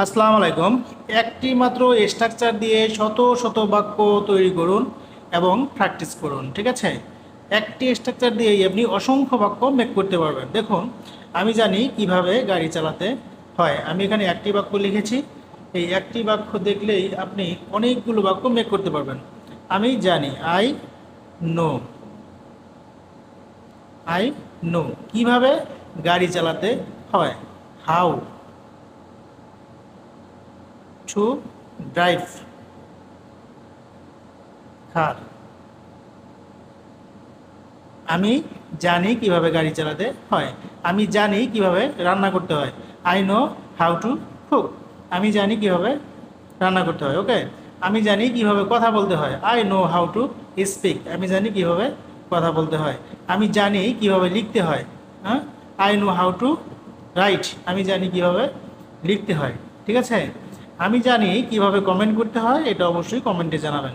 আসসালামু আলাইকুম। একটি মাত্র স্ট্রাকচার দিয়ে শত শত বাক্য তৈরি করুন এবং প্র্যাকটিস করুন। ঠিক আছে, একটি স্ট্রাকচার দিয়েই আপনি অসংখ্য বাক্য মেক করতে পারবেন। দেখুন, আমি জানি কিভাবে গাড়ি চালাতে হয়। আমি এখানে একটি বাক্য লিখেছি। এই একটি বাক্য দেখলেই আপনি অনেকগুলো বাক্য মেক করতে পারবেন। আমি জানি, নো আই নো কিভাবে গাড়ি চালাতে হয়। হাউ টু ড্রাইভ কার। আমি জানি কিভাবে গাড়ি চালাতে হয়। আমি জানি কিভাবে রান্না করতে হয়। I know how to cook. আমি জানি কিভাবে রান্না করতে হয়। ওকে, আমি জানি কিভাবে কথা বলতে হয়। I know how to speak. আমি জানি কিভাবে কথা বলতে হয়। আমি জানি কিভাবে লিখতে হয়। হ্যাঁ, I know how to right. আমি জানি কিভাবে লিখতে হয়। ঠিক আছে, আমি জানি কিভাবে কমেন্ট করতে হয়। এটা অবশ্যই কমেন্টে জানাবেন।